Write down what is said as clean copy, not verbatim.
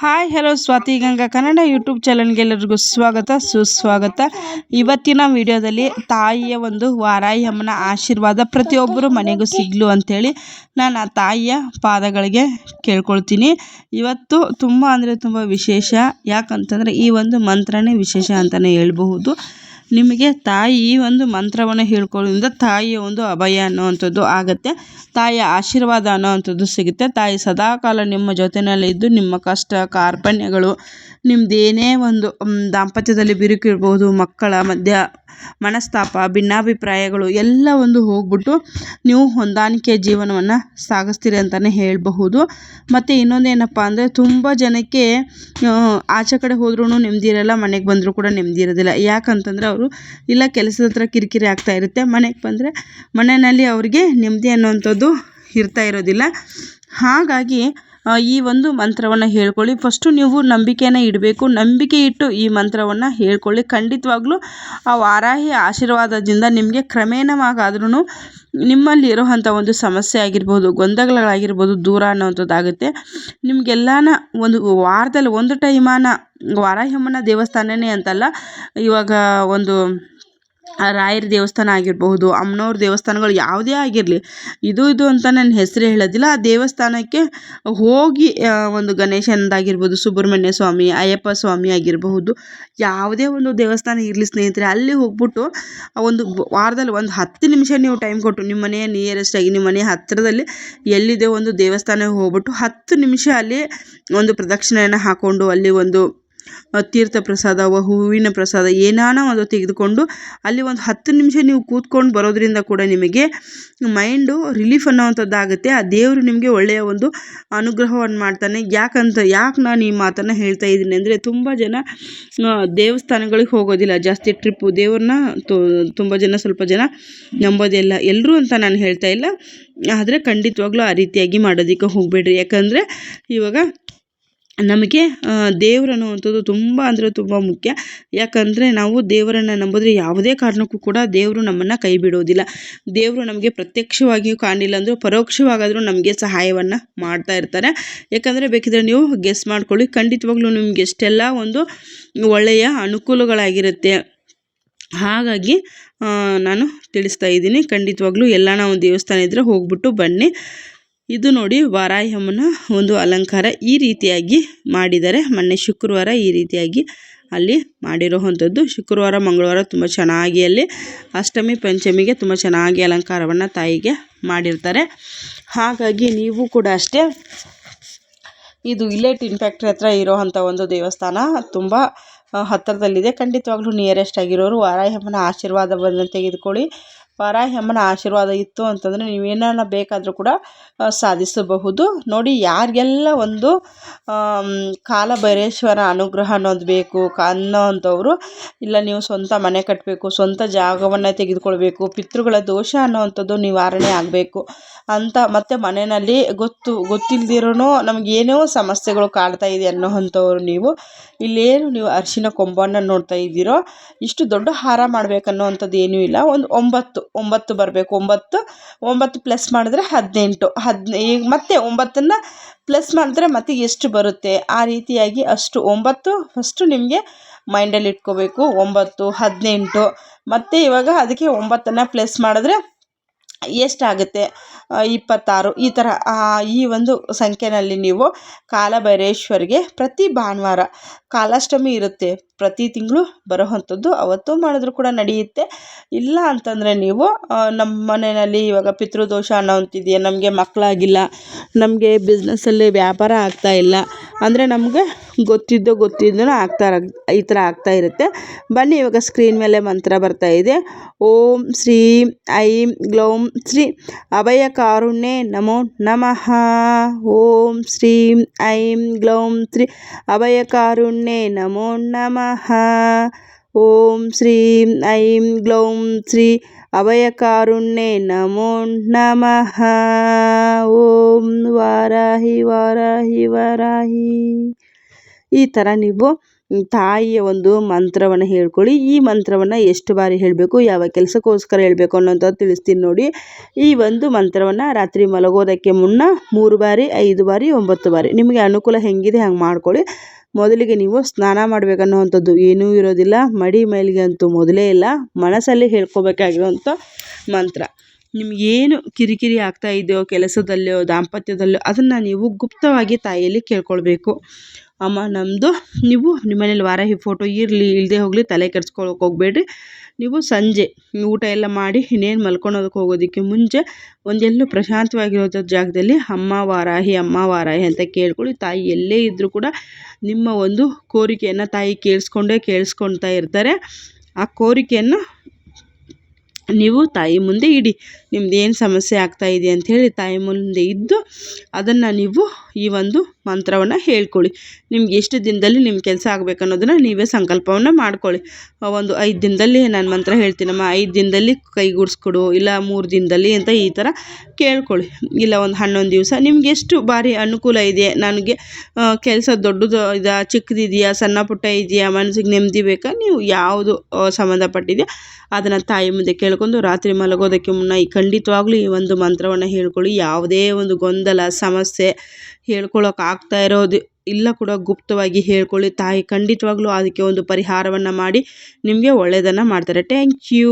Hi hello Swathi Ganga Kannada YouTube ಚಾನಲ್ಗೆ ಎಲ್ಲರಿಗೂ ಸ್ವಾಗತ ಸುಸ್ವಾಗತ. ಇವತ್ತಿನ ವಿಡಿಯೋದಲ್ಲಿ ತಾಯಿಯ ಒಂದು ವಾರಾಹಿ ಅಮ್ಮನ ಆಶೀರ್ವಾದ ಪ್ರತಿಯೊಬ್ಬರು ಮನೆಗೂ ಸಿಗಲು ಅಂಥೇಳಿ ನಾನು ಆ ತಾಯಿಯ ಪಾದಗಳಿಗೆ ಕೇಳ್ಕೊಳ್ತೀನಿ. ಇವತ್ತು ತುಂಬ ಅಂದರೆ ತುಂಬ ವಿಶೇಷ. ಯಾಕಂತಂದರೆ ಈ ಒಂದು ಮಂತ್ರನೇ ವಿಶೇಷ ಅಂತಲೇ ಹೇಳ್ಬಹುದು. ನಿಮಗೆ ತಾಯಿ ಈ ಒಂದು ಮಂತ್ರವನ್ನು ಹೇಳ್ಕೊಳ್ಳೋದ್ರಿಂದ ತಾಯಿಯ ಒಂದು ಅಭಯ ಅನ್ನೋವಂಥದ್ದು ಆಗುತ್ತೆ, ತಾಯಿಯ ಆಶೀರ್ವಾದ ಅನ್ನೋವಂಥದ್ದು ಸಿಗುತ್ತೆ. ತಾಯಿ ಸದಾಕಾಲ ನಿಮ್ಮ ಜೊತೆಯಲ್ಲಿ ಇದ್ದು ನಿಮ್ಮ ಕಷ್ಟ ಕಾರ್ಪಣ್ಯಗಳು, ನಿಮ್ಮದೇನೇ ಒಂದು ದಾಂಪತ್ಯದಲ್ಲಿ ಬಿರುಕಿರ್ಬೋದು, ಮಕ್ಕಳ ಮಧ್ಯ ಮನಸ್ತಾಪ ಭಿನ್ನಾಭಿಪ್ರಾಯಗಳು ಎಲ್ಲ ಒಂದು ಹೋಗ್ಬಿಟ್ಟು ನೀವು ಹೊಂದಾಣಿಕೆ ಜೀವನವನ್ನು ಸಾಗಿಸ್ತೀರಿ ಅಂತಲೇ ಹೇಳಬಹುದು. ಮತ್ತು ಇನ್ನೊಂದೇನಪ್ಪ ಅಂದರೆ ತುಂಬ ಜನಕ್ಕೆ ಆಚೆ ಕಡೆ ಹೋದ್ರೂ ನೆಮ್ಮದಿ ಇರೋಲ್ಲ, ಮನೆಗೆ ಬಂದರೂ ಕೂಡ ನೆಮ್ಮದಿ ಇರೋದಿಲ್ಲ. ಯಾಕಂತಂದರೆ ಅವರು ಇಲ್ಲ ಕೆಲಸದ ಹತ್ರ ಕಿರಿಕಿರಿ ಆಗ್ತಾ ಇರುತ್ತೆ, ಮನೆಗೆ ಬಂದರೆ ಮನೆಯಲ್ಲಿ ಅವ್ರಿಗೆ ನೆಮ್ಮದಿ ಅನ್ನೋವಂಥದ್ದು ಇರ್ತಾ ಇರೋದಿಲ್ಲ. ಹಾಗಾಗಿ ಈ ಒಂದು ಮಂತ್ರವನ್ನು ಹೇಳ್ಕೊಳ್ಳಿ. ಫಸ್ಟು ನೀವು ನಂಬಿಕೆಯನ್ನು ಇಡಬೇಕು. ನಂಬಿಕೆ ಇಟ್ಟು ಈ ಮಂತ್ರವನ್ನು ಹೇಳ್ಕೊಳ್ಳಿ. ಖಂಡಿತವಾಗ್ಲೂ ಆ ವಾರಾಹಿ ಆಶೀರ್ವಾದದಿಂದ ನಿಮಗೆ ಕ್ರಮೇಣವಾಗಾದ್ರೂ ನಿಮ್ಮಲ್ಲಿ ಇರೋವಂಥ ಒಂದು ಸಮಸ್ಯೆ ಆಗಿರ್ಬೋದು, ಗೊಂದಲಗಳಾಗಿರ್ಬೋದು ದೂರ ಅನ್ನೋವಂಥದ್ದಾಗುತ್ತೆ. ನಿಮಗೆಲ್ಲನ ಒಂದು ವಾರದಲ್ಲಿ ಒಂದು ಟೈಮಾನ ವಾರಾಹಿ ಅಮ್ಮನ ದೇವಸ್ಥಾನನೇ ಅಂತಲ್ಲ, ಇವಾಗ ಒಂದು ರಾಯರ ದೇವಸ್ಥಾನ ಆಗಿರಬಹುದು, ಅಮ್ಮನವ್ರ ದೇವಸ್ಥಾನಗಳು ಯಾವುದೇ ಆಗಿರಲಿ, ಇದು ಅಂತ ನನ್ನ ಹೆಸರು ಹೇಳೋದಿಲ್ಲ, ಆ ದೇವಸ್ಥಾನಕ್ಕೆ ಹೋಗಿ ಒಂದು ಗಣೇಶನದಾಗಿರ್ಬೋದು, ಸುಬ್ರಹ್ಮಣ್ಯ ಸ್ವಾಮಿ, ಅಯ್ಯಪ್ಪ ಸ್ವಾಮಿ ಆಗಿರಬಹುದು, ಯಾವುದೇ ಒಂದು ದೇವಸ್ಥಾನ ಇರಲಿ ಸ್ನೇಹಿತರೆ, ಅಲ್ಲಿ ಹೋಗ್ಬಿಟ್ಟು ಒಂದು ವಾರದಲ್ಲಿ ಒಂದು 10 ನಿಮಿಷ ನೀವು ಟೈಮ್ ಕೊಟ್ಟು ನಿಮ್ಮ ಮನೆಯ ನಿಯರೆಸ್ಟ್ ಆಗಿ ನಿಮ್ಮ ಮನೆಯ ಹತ್ತಿರದಲ್ಲಿ ಎಲ್ಲಿದೆ ಒಂದು ದೇವಸ್ಥಾನಕ್ಕೆ ಹೋಗ್ಬಿಟ್ಟು 10 ನಿಮಿಷ ಅಲ್ಲಿ ಒಂದು ಪ್ರದಕ್ಷಿಣೆಯನ್ನು ಹಾಕ್ಕೊಂಡು ಅಲ್ಲಿ ಒಂದು ತೀರ್ಥ ಪ್ರಸಾದ, ಹೂವಿನ ಪ್ರಸಾದ ಏನಾನ ಒಂದು ತೆಗೆದುಕೊಂಡು ಅಲ್ಲಿ ಒಂದು 10 ನಿಮಿಷ ನೀವು ಕೂತ್ಕೊಂಡು ಬರೋದ್ರಿಂದ ಕೂಡ ನಿಮಗೆ ಮೈಂಡು ರಿಲೀಫ್ ಅನ್ನೋವಂಥದ್ದಾಗುತ್ತೆ. ಆ ದೇವರು ನಿಮಗೆ ಒಳ್ಳೆಯ ಒಂದು ಅನುಗ್ರಹವನ್ನು ಮಾಡ್ತಾನೆ. ಯಾಕೆ ನಾನು ಈ ಮಾತನ್ನು ಹೇಳ್ತಾ ಇದ್ದೀನಿ ಅಂದರೆ, ತುಂಬ ಜನ ದೇವಸ್ಥಾನಗಳಿಗೆ ಹೋಗೋದಿಲ್ಲ, ಜಾಸ್ತಿ ಟ್ರಿಪ್ಪು ದೇವ್ರನ್ನ ತುಂಬ ಜನ ಸ್ವಲ್ಪ ಜನ ನಂಬೋದಿಲ್ಲ. ಎಲ್ಲರೂ ಅಂತ ನಾನು ಹೇಳ್ತಾ ಇಲ್ಲ, ಆದರೆ ಖಂಡಿತವಾಗ್ಲೂ ಆ ರೀತಿಯಾಗಿ ಮಾಡೋದಕ್ಕೆ ಹೋಗಬೇಡ್ರಿ. ಯಾಕಂದರೆ ಇವಾಗ ನಮಗೆ ದೇವರು ಅನ್ನುವಂಥದ್ದು ತುಂಬ ಅಂದರೆ ತುಂಬ ಮುಖ್ಯ. ಯಾಕಂದರೆ ನಾವು ದೇವರನ್ನು ನಂಬಿದ್ರೆ ಯಾವುದೇ ಕಾರಣಕ್ಕೂ ಕೂಡ ದೇವರು ನಮ್ಮನ್ನು ಕೈ ಬಿಡೋದಿಲ್ಲ. ದೇವರು ನಮಗೆ ಪ್ರತ್ಯಕ್ಷವಾಗಿಯೂ ಕಾಣಿಲ್ಲ ಅಂದರೂ ಪರೋಕ್ಷವಾಗಾದರೂ ನಮಗೆ ಸಹಾಯವನ್ನು ಮಾಡ್ತಾ ಇರ್ತಾರೆ. ಯಾಕಂದರೆ ಬೇಕಿದ್ರೆ ನೀವು ಗೆಸ್ ಮಾಡ್ಕೊಳ್ಳಿ, ಖಂಡಿತವಾಗ್ಲೂ ನಿಮಗೆ ಎಷ್ಟೆಲ್ಲ ಒಂದು ಒಳ್ಳೆಯ ಅನುಕೂಲಗಳಾಗಿರುತ್ತೆ. ಹಾಗಾಗಿ ನಾನು ತಿಳಿಸ್ತಾ ಇದ್ದೀನಿ, ಖಂಡಿತವಾಗ್ಲೂ ಎಲ್ಲ ನಾವು ದೇವಸ್ಥಾನ ಇದ್ದರೆ ಹೋಗ್ಬಿಟ್ಟು ಬನ್ನಿ. ಇದು ನೋಡಿ ವಾರಾಹಿ ಅಮ್ಮನ ಒಂದು ಅಲಂಕಾರ ಈ ರೀತಿಯಾಗಿ ಮಾಡಿದ್ದಾರೆ. ಮೊನ್ನೆ ಶುಕ್ರವಾರ ಈ ರೀತಿಯಾಗಿ ಅಲ್ಲಿ ಮಾಡಿರೋವಂಥದ್ದು. ಶುಕ್ರವಾರ ಮಂಗಳವಾರ ತುಂಬ ಚೆನ್ನಾಗಿ ಅಲ್ಲಿ ಅಷ್ಟಮಿ ಪಂಚಮಿಗೆ ತುಂಬ ಚೆನ್ನಾಗಿ ಅಲಂಕಾರವನ್ನು ತಾಯಿಗೆ ಮಾಡಿರ್ತಾರೆ. ಹಾಗಾಗಿ ನೀವು ಕೂಡ ಅಷ್ಟೇ, ಇದು ಇಲ್ಲೇ ಟಿನ್ ಫ್ಯಾಕ್ಟ್ರಿ ಹತ್ರ ಇರೋವಂಥ ಒಂದು ದೇವಸ್ಥಾನ ತುಂಬ ಹತ್ತಿರದಲ್ಲಿದೆ. ಖಂಡಿತವಾಗ್ಲೂ ನಿಯರೆಸ್ಟ್ ಆಗಿರೋರು ವಾರಾಹಿ ಅಮ್ಮನ ಆಶೀರ್ವಾದವನ್ನು ತೆಗೆದುಕೊಳ್ಳಿ. ವಾರಾಹಿ ಅಮ್ಮನ ಆಶೀರ್ವಾದ ಇತ್ತು ಅಂತಂದರೆ ನೀವೇನಾನ ಬೇಕಾದರೂ ಕೂಡ ಸಾಧಿಸಬಹುದು. ನೋಡಿ, ಯಾರಿಗೆಲ್ಲ ಒಂದು ಕಾಲಭೈರೇಶ್ವರ ಅನುಗ್ರಹ ಅನ್ನೋದು ಬೇಕು ಅನ್ನೋವಂಥವ್ರು, ಇಲ್ಲ ನೀವು ಸ್ವಂತ ಮನೆ ಕಟ್ಟಬೇಕು, ಸ್ವಂತ ಜಾಗವನ್ನು ತೆಗೆದುಕೊಳ್ಬೇಕು, ಪಿತೃಗಳ ದೋಷ ಅನ್ನೋವಂಥದ್ದು ನಿವಾರಣೆ ಆಗಬೇಕು ಅಂತ, ಮತ್ತು ಮನೆಯಲ್ಲಿ ಗೊತ್ತಿಲ್ದಿರೋ ನಮಗೇನೋ ಸಮಸ್ಯೆಗಳು ಕಾಡ್ತಾ ಇದೆ ಅನ್ನೋವಂಥವ್ರು ನೀವು ಅರಿಶಿನ ಕೊಂಬನ್ನು ನೋಡ್ತಾ ಇದ್ದೀರೋ, ಇಷ್ಟು ದೊಡ್ಡ ಹಾರ ಮಾಡಬೇಕನ್ನೋವಂಥದ್ದು ಏನೂ ಇಲ್ಲ. ಒಂದು 9 ಬರಬೇಕು. 9 ಪ್ಲಸ್ ಮಾಡಿದ್ರೆ 18, ಈಗ ಮತ್ತೆ 9ನ್ನು ಪ್ಲಸ್ ಮಾಡಿದ್ರೆ ಮತ್ತೆ ಎಷ್ಟು ಬರುತ್ತೆ, ಆ ರೀತಿಯಾಗಿ ಅಷ್ಟು 9 ಫಸ್ಟು ನಿಮಗೆ ಮೈಂಡಲ್ಲಿ ಇಟ್ಕೋಬೇಕು. 9, 18 ಮತ್ತು ಇವಾಗ ಅದಕ್ಕೆ 9ನ್ನು ಪ್ಲಸ್ ಮಾಡಿದ್ರೆ ಎಷ್ಟಾಗುತ್ತೆ, 26, ಈ ಥರ ಈ ಒಂದು ಸಂಖ್ಯೆಯಲ್ಲಿ ನೀವು ಕಾಲಭೈರೇಶ್ವರಿಗೆ ಪ್ರತಿ ಭಾನುವಾರ ಕಾಲಾಷ್ಟಮಿ ಇರುತ್ತೆ, ಪ್ರತಿ ತಿಂಗಳು ಬರೋವಂಥದ್ದು, ಅವತ್ತು ಮಾಡಿದ್ರೂ ಕೂಡ ನಡೆಯುತ್ತೆ. ಇಲ್ಲ ಅಂತಂದರೆ ನೀವು ನಮ್ಮ ಮನೆಯಲ್ಲಿ ಇವಾಗ ಪಿತೃದೋಷ ಅನ್ನೋವಂತಿದೆಯಾ, ನಮಗೆ ಮಕ್ಕಳಾಗಿಲ್ಲ, ನಮಗೆ ಬಿಸ್ನೆಸ್ಸಲ್ಲಿ ವ್ಯಾಪಾರ ಆಗ್ತಾಯಿಲ್ಲ ಅಂದರೆ ನಮಗೆ ಗೊತ್ತಿದ್ದೋ ಈ ಥರ ಆಗ್ತಾ ಇರುತ್ತೆ. ಬನ್ನಿ, ಇವಾಗ ಸ್ಕ್ರೀನ್ ಮೇಲೆ ಮಂತ್ರ ಬರ್ತಾ ಇದೆ. ಓಂ ಶ್ರೀಂ ಐಂ ಗ್ಲೌಂ ಶ್ರೀ ಅಭಯ ಕಾರುಣ್ಯೇ ನಮೋ ನಮಃ. ಓಂ ಶ್ರೀಂ ಐಂ ಗ್ಲೌಂ ಶ್ರೀ ಅಭಯ ಕಾರುಣ್ಯೇ ನಮೋ ನಮಃ. ಓಂ ಶ್ರೀಂ ಐಂ ಗ್ಲೌಂ ಶ್ರೀ ಅಭಯ ಕಾರುಣ್ಯೇ ನಮೋ ನಮಃ. ಓಂ ವಾರಾಹಿ ವಾರಾಹಿ ವಾರಾಹಿ. ಈ ಥರ ನೀವು ತಾಯಿಯ ಒಂದು ಮಂತ್ರವನ್ನು ಹೇಳ್ಕೊಳ್ಳಿ. ಈ ಮಂತ್ರವನ್ನು ಎಷ್ಟು ಬಾರಿ ಹೇಳಬೇಕು, ಯಾವ ಕೆಲಸಕ್ಕೋಸ್ಕರ ಹೇಳಬೇಕು ಅನ್ನೋಂಥದ್ದು ತಿಳಿಸ್ತೀನಿ ನೋಡಿ. ಈ ಒಂದು ಮಂತ್ರವನ್ನು ರಾತ್ರಿ ಮಲಗೋದಕ್ಕೆ ಮುನ್ನ 3 ಬಾರಿ, 5 ಬಾರಿ, 9 ಬಾರಿ ನಿಮಗೆ ಅನುಕೂಲ ಹೆಂಗಿದೆ ಹಂಗೆ ಮಾಡ್ಕೊಳ್ಳಿ. ಮೊದಲಿಗೆ ನೀವು ಸ್ನಾನ ಮಾಡಬೇಕನ್ನುವಂಥದ್ದು ಏನೂ ಇರೋದಿಲ್ಲ. ಮಡಿ ಮೈಲಿಗೆ ಅಂತೂ ಮೊದಲೇ ಇಲ್ಲ. ಮನಸ್ಸಲ್ಲಿ ಹೇಳ್ಕೊಬೇಕಾಗಿರುವಂಥ ಮಂತ್ರ. ನಿಮಗೇನು ಕಿರಿಕಿರಿ ಆಗ್ತಾ ಇದೆಯೋ ಕೆಲಸದಲ್ಲೋ ದಾಂಪತ್ಯದಲ್ಲೋ ಅದನ್ನು ನೀವು ಗುಪ್ತವಾಗಿ ತಾಯಿಯಲ್ಲಿ ಕೇಳ್ಕೊಳ್ಬೇಕು. ಅಮ್ಮ ನಮ್ಮದು ನೀವು ನಿಮ್ಮ ಮನೇಲಿ ವಾರಾಹಿ ಫೋಟೋ ಇರಲಿ ಇಲ್ಲದೆ ಹೋಗಲಿ ತಲೆ ಕೆಡ್ಸ್ಕೊಳಕ್ಕೆ ಹೋಗಬೇಡ್ರಿ. ನೀವು ಸಂಜೆ ಊಟ ಎಲ್ಲ ಮಾಡಿ ಇನ್ನೇನು ಮಲ್ಕೊಳೋದಕ್ಕೆ ಹೋಗೋದಕ್ಕೆ ಮುಂಚೆ ಒಂದೆಲ್ಲೂ ಪ್ರಶಾಂತವಾಗಿರೋ ಜಾಗದಲ್ಲಿ ಅಮ್ಮ ವಾರಾಹಿ ಅಂತ ಕೇಳ್ಕೊಳ್ಳಿ. ತಾಯಿ ಎಲ್ಲೇ ಇದ್ದರೂ ಕೂಡ ನಿಮ್ಮ ಒಂದು ಕೋರಿಕೆಯನ್ನು ತಾಯಿ ಕೇಳಿಸ್ಕೊಳ್ತಾ ಇರ್ತಾರೆ. ಆ ಕೋರಿಕೆಯನ್ನು ನೀವು ತಾಯಿ ಮುಂದೆ ಇಡಿ. ನಿಮ್ದು ಏನು ಸಮಸ್ಯೆ ಆಗ್ತಾ ಇದೆ ಅಂಥೇಳಿ ತಾಯಿ ಮುಂದೆ ಇದ್ದು ಅದನ್ನು ನೀವು ಈ ಒಂದು ಮಂತ್ರವನ್ನು ಹೇಳ್ಕೊಳ್ಳಿ. ನಿಮ್ಗೆ ಎಷ್ಟು ದಿನದಲ್ಲಿ ನಿಮ್ಮ ಕೆಲಸ ಆಗಬೇಕನ್ನೋದನ್ನು ನೀವೇ ಸಂಕಲ್ಪವನ್ನು ಮಾಡ್ಕೊಳ್ಳಿ. ಒಂದು 5 ದಿನದಲ್ಲಿ ನಾನು ಮಂತ್ರ ಹೇಳ್ತೀನಮ್ಮ, 5 ದಿನದಲ್ಲಿ ಕೈಗೂಡಿಸ್ಕೊಡು, ಇಲ್ಲ 3 ದಿನದಲ್ಲಿ ಅಂತ ಈ ಥರ ಕೇಳ್ಕೊಳ್ಳಿ. ಇಲ್ಲ ಒಂದು 11 ದಿವಸ ನಿಮ್ಗೆ ಎಷ್ಟು ಬಾರಿ ಅನುಕೂಲ ಇದೆ. ನನಗೆ ಕೆಲಸ ದೊಡ್ಡದು ಇದೆಯಾ, ಚಿಕ್ಕದಿದೆಯಾ, ಸಣ್ಣ ಪುಟ್ಟ ಇದೆಯಾ, ಮನಸ್ಸಿಗೆ ನೆಮ್ಮದಿ ಬೇಕಾ, ನೀವು ಯಾವುದು ಸಂಬಂಧಪಟ್ಟಿದೆಯಾ ಅದನ್ನು ತಾಯಿ ಮುಂದೆ ಕೇಳ್ಕೊಂಡು ರಾತ್ರಿ ಮಲಗೋದಕ್ಕೆ ಮುನ್ನ ಖಂಡಿತವಾಗ್ಲೂ ಈ ಒಂದು ಮಂತ್ರವನ್ನು ಹೇಳ್ಕೊಳ್ಳಿ. ಯಾವುದೇ ಒಂದು ಗೊಂದಲ ಸಮಸ್ಯೆ ಹೇಳ್ಕೊಳ್ಳೋಕೆ ಇರೋದು ಇಲ್ಲ ಕೂಡ ಗುಪ್ತವಾಗಿ ಹೇಳ್ಕೊಳ್ಳಿ. ತಾಯಿ ಖಂಡಿತವಾಗ್ಲೂ ಅದಕ್ಕೆ ಒಂದು ಪರಿಹಾರವನ್ನು ಮಾಡಿ ನಿಮಗೆ ಒಳ್ಳೆಯದನ್ನು ಮಾಡ್ತಾರೆ. Thank you.